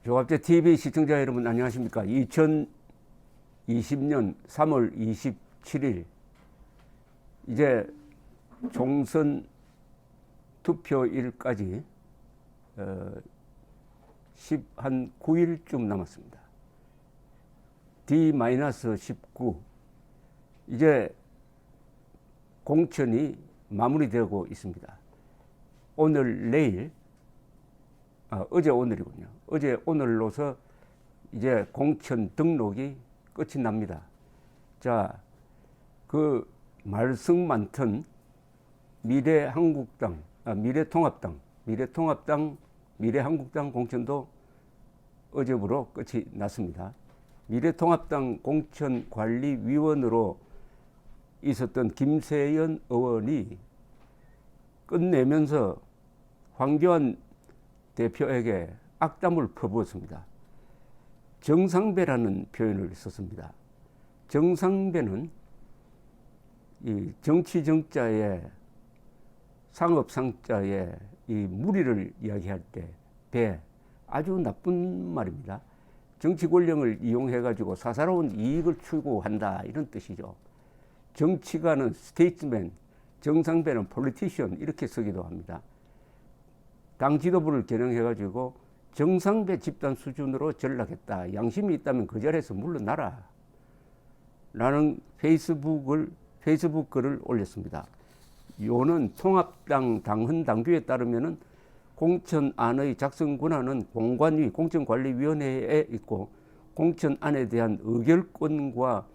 조갑제 TV 시청자 여러분 안녕하십니까? 2020년 3월 27일 이제 총선 투표일까지 9일쯤 남았습니다. D-19 이제 공천이 마무리되고 있습니다. 오늘 내일 어제 오늘이군요. 어제 오늘로서 이제 공천 등록이 끝이 납니다. 자, 그 말썽 많던 미래한국당, 미래한국당 공천도 어제부로 끝이 났습니다. 미래통합당 공천관리위원으로 있었던 김세연 의원이 끝내면서 황교안 대표에게 악담을 퍼부었습니다. 정상배라는 표현을 썼습니다. 정상배는 이 정치정자에 상업상자에 이 무리를 이야기할 때 배 아주 나쁜 말입니다. 정치 권력을 이용해 가지고 사사로운 이익을 추구한다 이런 뜻이죠. 정치가는 스테이트맨, 정상배는 폴리티션 이렇게 쓰기도 합니다. 당 지도부를 개명해 가지고 정상배 집단 수준으로 전락했다. 양심이 있다면 그 자리에서 물러나라. 라는 페이스북 글을 올렸습니다. 요는 통합당 당헌 당규에 따르면은 공천안의 작성 권한은 공관위 공천관리위원회에 있고 공천안에 대한 의결권과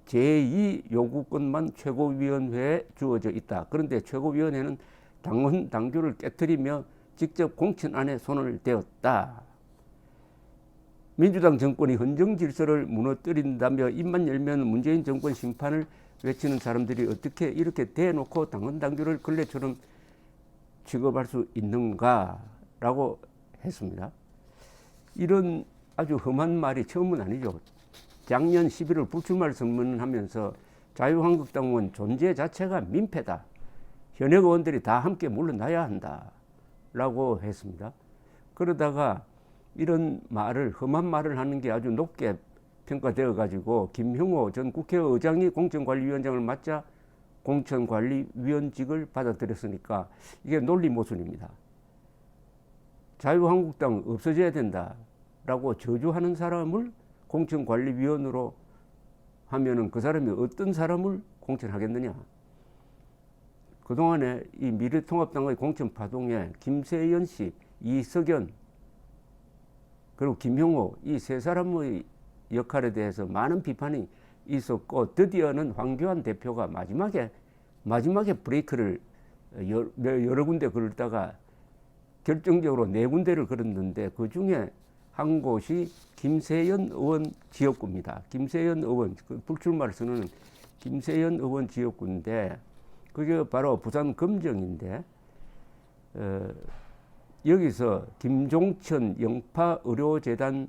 제2 요구권만 최고위원회에 주어져 있다. 그런데 최고위원회는 당헌 당규를 깨뜨리며 직접 공천안에 손을 대었다. 민주당 정권이 헌정 질서를 무너뜨린다며 입만 열면 문재인 정권 심판을 외치는 사람들이 어떻게 이렇게 대놓고 당헌 당규를 걸레처럼 취급할 수 있는가라고 했습니다. 이런 아주 험한 말이 처음은 아니죠. 작년 11월 불출마를 선언하면서 자유한국당은 존재 자체가 민폐다. 현역 의원들이 다 함께 물러나야 한다. 라고 했습니다. 그러다가 이런 말을, 험한 말을 하는 게 아주 높게 평가되어 가지고 김형호 전 국회의장이 공천관리위원장을 맡자 공천관리위원직을 받아들였으니까 이게 논리 모순입니다. 자유한국당 없어져야 된다라고 저주하는 사람을 공천관리위원으로 하면은 그 사람이 어떤 사람을 공천하겠느냐. 그동안에 이 미래통합당의 공천 파동에 김세연 씨, 이석연, 그리고 김형호 이 세 사람의 역할에 대해서 많은 비판이 있었고 드디어는 황교안 대표가 마지막에 브레이크를 여러 군데 걸다가 결정적으로 4군데를 걸었는데 그 중에 한 곳이 김세연 의원 지역구입니다. 김세연 의원, 그 불출마를 선언한 김세연 의원 지역구인데 그게 바로 부산 금정인데 여기서 김종천 영파의료재단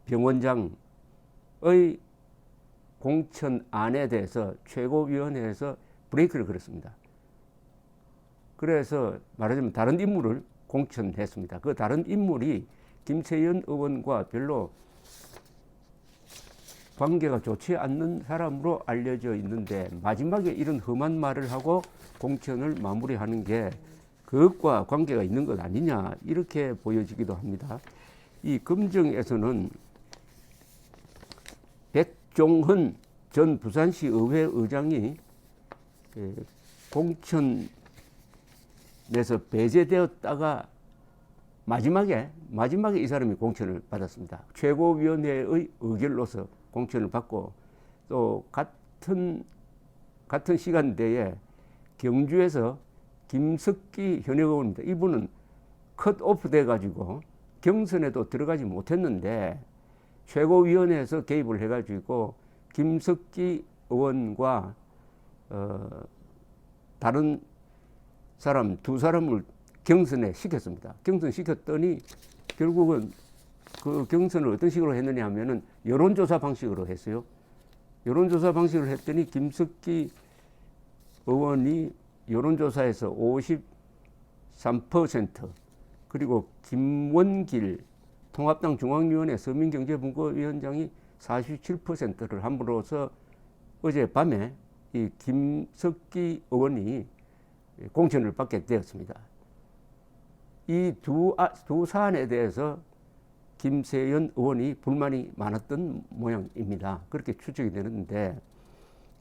병원장의 공천안에 대해서 최고위원회에서 브레이크를 걸었습니다. 그래서 말하자면 다른 인물을 공천했습니다. 그 다른 인물이 김세연 의원과 별로 관계가 좋지 않는 사람으로 알려져 있는데 마지막에 이런 험한 말을 하고 공천을 마무리하는 게 그것과 관계가 있는 것 아니냐 이렇게 보여지기도 합니다. 이 금정에서는 백종헌 전 부산시 의회 의장이 공천에서 배제되었다가 마지막에 이 사람이 공천을 받았습니다. 최고위원회의 의결로서 공천을 받고 또 같은 시간대에 경주에서 김석기 현역 의원입니다. 이분은 컷오프 돼가지고 경선에도 들어가지 못했는데 최고위원회에서 개입을 해가지고 김석기 의원과 다른 사람 두 사람을 경선에 시켰습니다. 경선시켰더니 결국은 그 경선을 어떤 식으로 했느냐 하면은 여론조사 방식으로 했어요. 여론조사 방식을 했더니 김석기 의원이 여론조사에서 53% 그리고 김원길 통합당 중앙위원회 서민경제분과위원장이 47%를 함으로써 어젯밤에 이 김석기 의원이 공천을 받게 되었습니다. 이 두 사안에 대해서 김세연 의원이 불만이 많았던 모양입니다. 그렇게 추측이 되는데,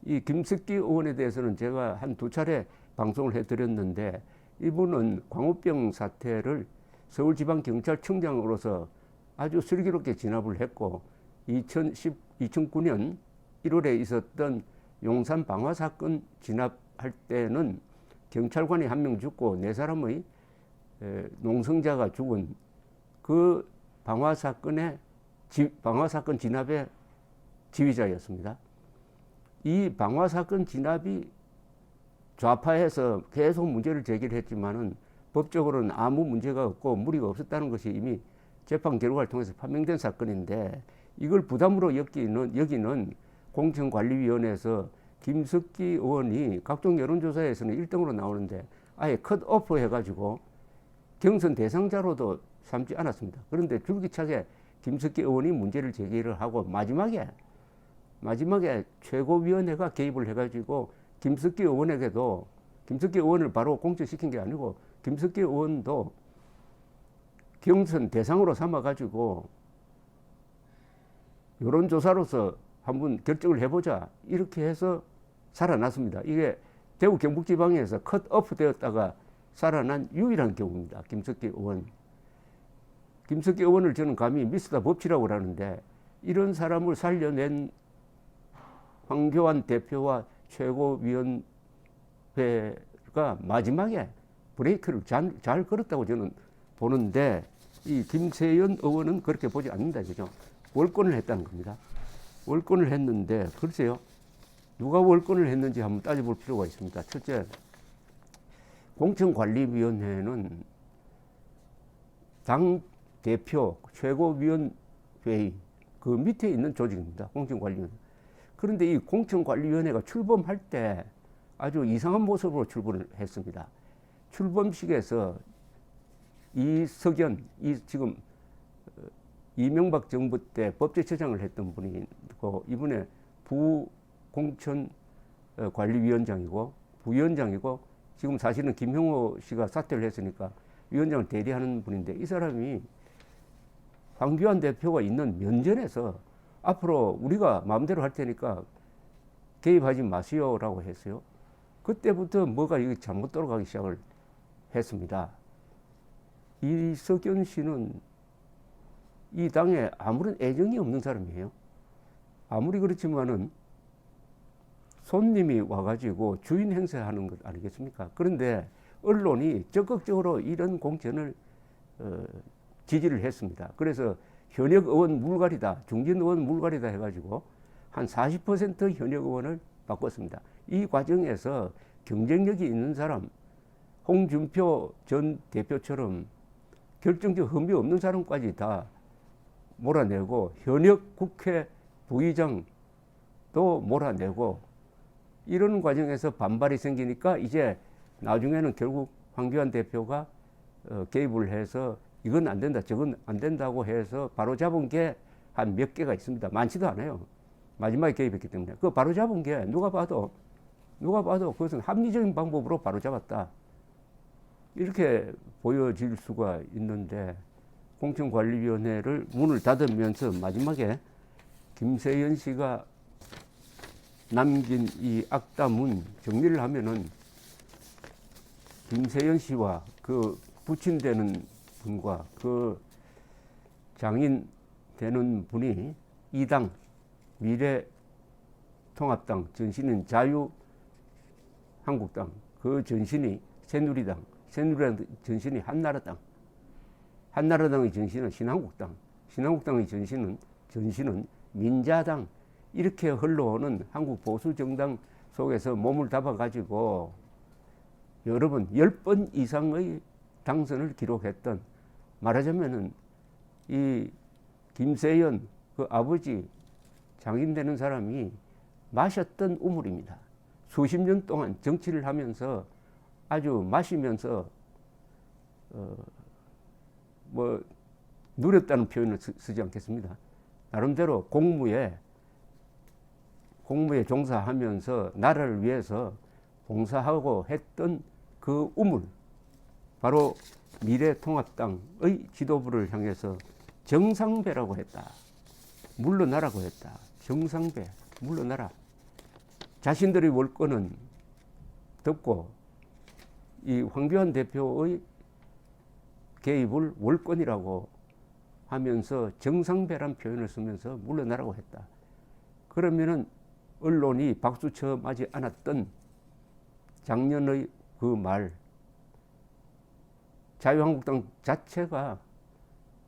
이 김석기 의원에 대해서는 제가 한 두 차례 방송을 해드렸는데, 이분은 광우병 사태를 서울지방경찰청장으로서 아주 슬기롭게 진압을 했고, 2009년 1월에 있었던 용산 방화 사건 진압할 때는 경찰관이 한 명 죽고 네 사람의 농성자가 죽은 그 방화 사건 진압의 지휘자였습니다. 이 방화 사건 진압이 좌파에서 계속 문제를 제기를 했지만은 법적으로는 아무 문제가 없고 무리가 없었다는 것이 이미 재판 결과를 통해서 판명된 사건인데, 이걸 부담으로 여기는 공천관리위원회에서 김석기 의원이 각종 여론조사에서는 1등으로 나오는데 아예 컷오프 해가지고 경선 대상자로도 삼지 않았습니다. 그런데 줄기차게 김석기 의원이 문제를 제기를 하고 마지막에 최고위원회가 개입을 해가지고 김석기 의원을 바로 공천시킨 게 아니고 김석기 의원도 경선 대상으로 삼아가지고 여론조사로서 한번 결정을 해보자 이렇게 해서 살아났습니다. 이게 대구 경북지방에서 컷오프 되었다가 살아난 유일한 경우입니다. 김석기 의원을 저는 감히 미스터 법치라고 하는데, 이런 사람을 살려낸 황교안 대표와 최고위원회가 마지막에 브레이크를 잘 걸었다고 저는 보는데, 이 김세연 의원은 그렇게 보지 않는다 이거죠. 월권을 했다는 겁니다. 월권을 했는데, 글쎄요, 누가 월권을 했는지 한번 따져볼 필요가 있습니다. 첫째, 공천관리위원회는 당 대표 최고위원회의 그 밑에 있는 조직입니다. 공천관리위원회. 그런데 이 공천관리위원회가 출범할 때 아주 이상한 모습으로 출범을 했습니다. 출범식에서 이석연, 지금 이명박 정부 때 법제처장을 했던 분이고, 이번에 부공천관리위원장이고 부위원장이고, 지금 사실은 김형호 씨가 사퇴를 했으니까 위원장을 대리하는 분인데, 이 사람이 황교안 대표가 있는 면전에서 앞으로 우리가 마음대로 할 테니까 개입하지 마시오라고 했어요. 그때부터 뭐가 이게 잘못 돌아가기 시작을 했습니다. 이석연 씨는 이 당에 아무런 애정이 없는 사람이에요. 아무리 그렇지만은 손님이 와가지고 주인 행세하는 것 아니겠습니까? 그런데 언론이 적극적으로 이런 공천을 지지를 했습니다. 그래서 현역 의원 물갈이다, 중진 의원 물갈이다 해가지고 한 40% 현역 의원을 바꿨습니다. 이 과정에서 경쟁력이 있는 사람, 홍준표 전 대표처럼 결정적 흠이 없는 사람까지 다 몰아내고, 현역 국회 부의장도 몰아내고, 이런 과정에서 반발이 생기니까 이제 나중에는 결국 황교안 대표가 개입을 해서 이건 안 된다, 저건 안 된다고 해서 바로 잡은 게 한 몇 개가 있습니다. 많지도 않아요. 마지막에 개입했기 때문에. 그 바로 잡은 게 누가 봐도 그것은 합리적인 방법으로 바로 잡았다, 이렇게 보여질 수가 있는데, 공천관리위원회를 문을 닫으면서 마지막에 김세연 씨가 남긴 이 악담은 정리를 하면은, 김세연 씨와 그 부친되는 분과 그 장인 되는 분이 이 당 미래통합당 전신인 자유한국당, 그 전신이 새누리당 전신이 한나라당의 전신은 신한국당의 전신은 민자당, 이렇게 흘러오는 한국 보수 정당 속에서 몸을 담아가지고 여러분 10번 이상의 당선을 기록했던, 말하자면은 이 김세연 그 아버지 장인 되는 사람이 마셨던 우물입니다. 수십 년 동안 정치를 하면서 아주 마시면서 누렸다는 표현을 쓰지 않겠습니다. 나름대로 공무에 종사하면서 나라를 위해서 봉사하고 했던 그 우물, 바로 미래통합당의 지도부를 향해서 정상배라고 했다. 물러나라고 했다. 정상배, 물러나라. 자신들의 월권은 덮고 이 황교안 대표의 개입을 월권이라고 하면서 정상배란 표현을 쓰면서 물러나라고 했다. 그러면은 언론이 박수쳐 맞지 않았던 작년의 그 말, 자유한국당 자체가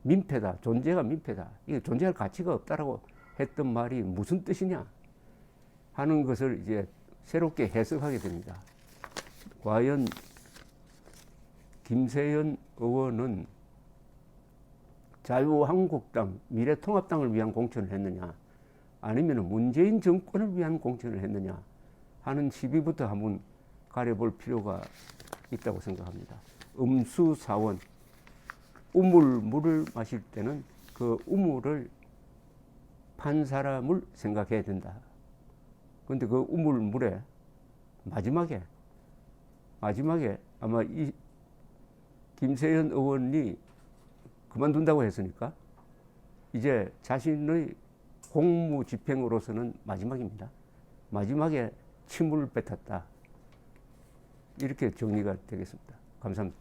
민폐다, 존재가 민폐다, 이게 존재할 가치가 없다라고 했던 말이 무슨 뜻이냐 하는 것을 이제 새롭게 해석하게 됩니다. 과연 김세연 의원은 자유한국당, 미래통합당을 위한 공천을 했느냐, 아니면 문재인 정권을 위한 공천을 했느냐 하는 시비부터 한번 가려볼 필요가 있다고 생각합니다. 음수사원, 물을 마실 때는 그 우물을 판 사람을 생각해야 된다. 그런데 그 물에 마지막에 아마 이 김세연 의원이 그만둔다고 했으니까 이제 자신의 공무 집행으로서는 마지막입니다. 마지막에 침을 뱉었다. 이렇게 정리가 되겠습니다. 감사합니다.